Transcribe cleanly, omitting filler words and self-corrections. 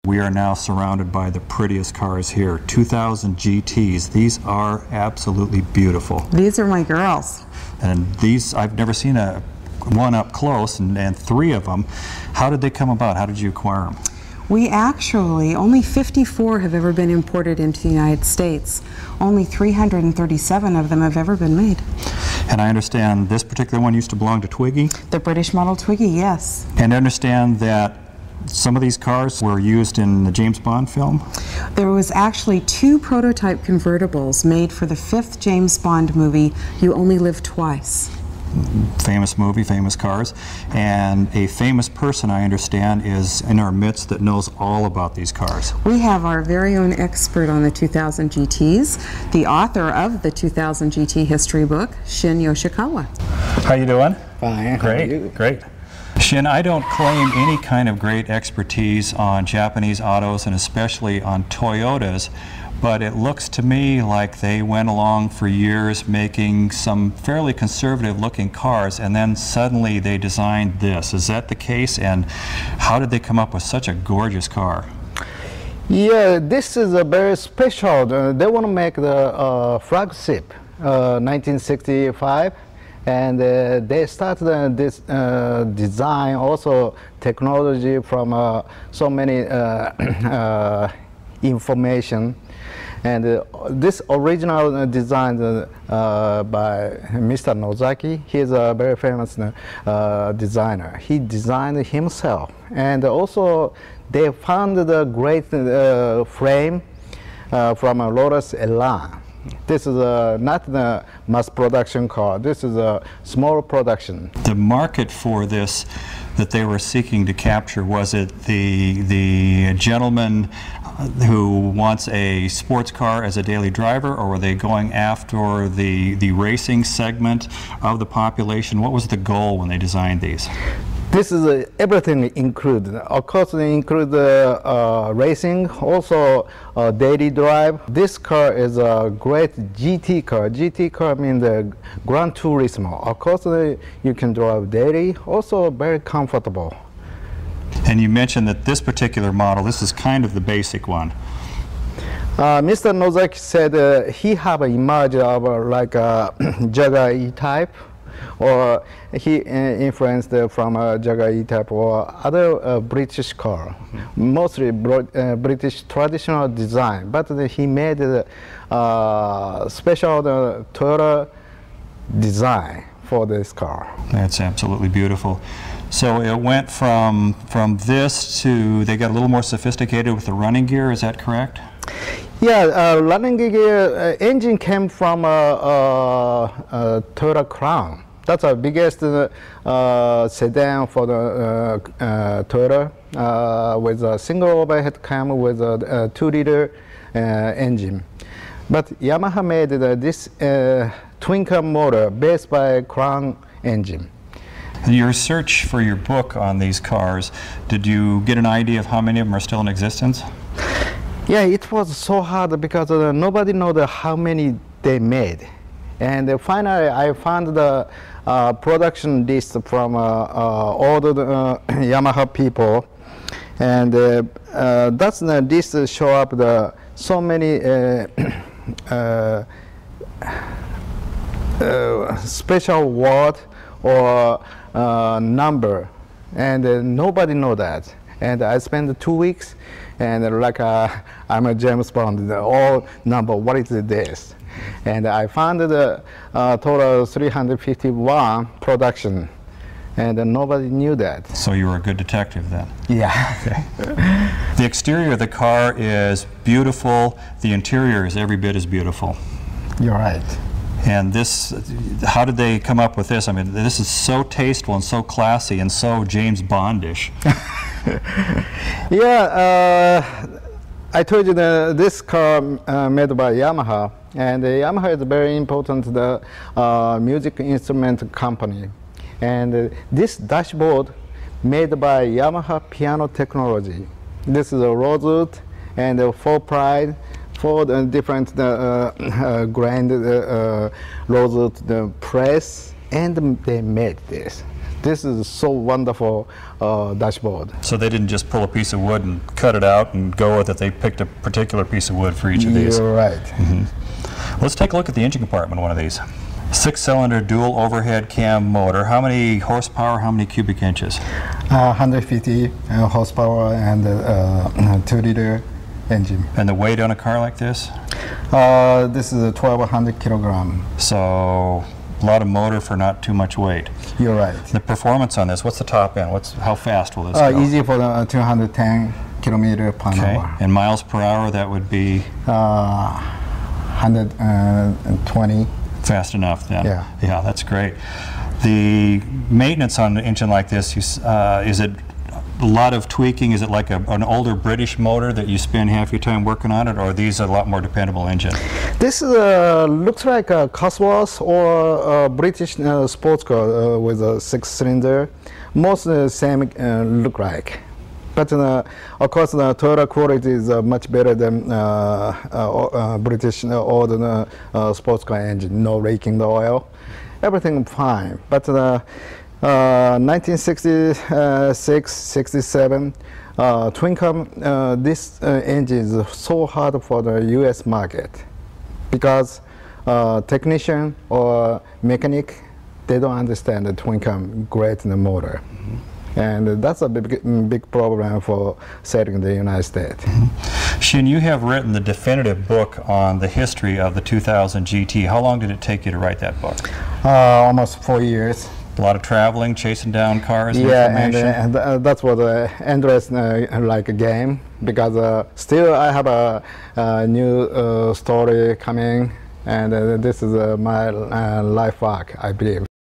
We are now surrounded by the prettiest cars here, 2000 GTs. These are absolutely beautiful. These are my girls. And these, I've never seen one up close, and three of them. How did they come about? How did you acquire them? We actually, only 54 have ever been imported into the United States. Only 337 of them have ever been made. And I understand this particular one used to belong to Twiggy? The British model Twiggy, yes. And I understand that some of these cars were used in the James Bond film? There was actually 2 prototype convertibles made for the 5th James Bond movie, You Only Live Twice. Famous movie, famous cars, and a famous person, I understand, is in our midst that knows all about these cars. We have our very own expert on the 2000 GTs, the author of the 2000 GT history book, Shin Yoshikawa. How you doing? Fine. Great, great. Shin, I don't claim any kind of great expertise on Japanese autos and especially on Toyotas, but it looks to me like they went along for years making some fairly conservative looking cars, and then suddenly they designed this. Is that the case, and how did they come up with such a gorgeous car? Yeah, this is a very special. They want to make the flagship, 1965. And they started this design, also technology from so many information. And this original design by Mr. Nozaki, he's a very famous designer. He designed himself. And also they found the great frame from Lotus Elan. This is not the mass production car. This is a small production. The market for this that they were seeking to capture, was it the gentleman who wants a sports car as a daily driver, or were they going after the racing segment of the population? What was the goal when they designed these? This is everything included. Of course, they include racing, also daily drive. This car is a great GT car. GT car means the Gran Turismo. Of course, you can drive daily, also very comfortable. And you mentioned that this particular model, this is kind of the basic one. Mr. Nozaki said he have an image of like a Jaguar E-Type, or he influenced from Jaguar E-Type or other British car, mostly British traditional design, but he made a special Toyota design for this car. That's absolutely beautiful. So it went from this to, they got a little more sophisticated with the running gear, is that correct? Yeah, running gear engine came from Toyota Crown. That's the biggest sedan for the Toyota with a single overhead cam with a 2-liter engine. But Yamaha made this twin-cam motor based by Crown engine. Your search for your book on these cars, did you get an idea of how many of them are still in existence? Yeah, it was so hard because nobody knows how many they made. And finally, I found the production list from all the Yamaha people. And that's the list show up so many special word or number, and nobody know that. And I spent 2 weeks, and like I'm a James Bond, all number, what is this? And I found the total 351 production, and nobody knew that. So you were a good detective then? Yeah. Okay. The exterior of the car is beautiful. The interior is every bit as beautiful. You're right. And this, how did they come up with this? I mean, this is so tasteful and so classy and so James Bondish. Yeah, I told you that this car made by Yamaha, and Yamaha is a very important music instrument company. And this dashboard made by Yamaha Piano Technology. This is a Rosewood and a 4Pride. 4 different grand rosewood press, and they made this. This is so wonderful dashboard. So they didn't just pull a piece of wood and cut it out and go with it. They picked a particular piece of wood for each of these. You're right. Let's take a look at the engine compartment of one of these. 6-cylinder dual overhead cam motor. How many horsepower, how many cubic inches? 150 horsepower and 2-liter engine. And the weight on a car like this? This is a 1,200 kilogram. So a lot of motor for not too much weight. You're right. The performance on this, what's the top end? How fast will this go? Easy for the 210 kilometer per hour. And miles per hour, that would be? 120. Fast enough then. Yeah. Yeah, that's great. The maintenance on an engine like this, is it a lot of tweaking? Is it like an older British motor that you spend half your time working on it, or are these a lot more dependable engine? This looks like a Cosworth or a British sports car with a 6-cylinder. Most the same look like. But of course, the Toyota quality is much better than British or the sports car engine. No raking the oil, everything fine. But 1966, 67, twin cam, this engine is so hard for the U.S. market because technician or mechanic, they don't understand the twin cam great in the motor. And that's a big problem for selling in the United States. Shin, you have written the definitive book on the history of the 2000 GT. How long did it take you to write that book? Almost 4 years. A lot of traveling, chasing down cars and information. And that's what interests like a game, because still I have a new story coming, and this is my life arc, I believe.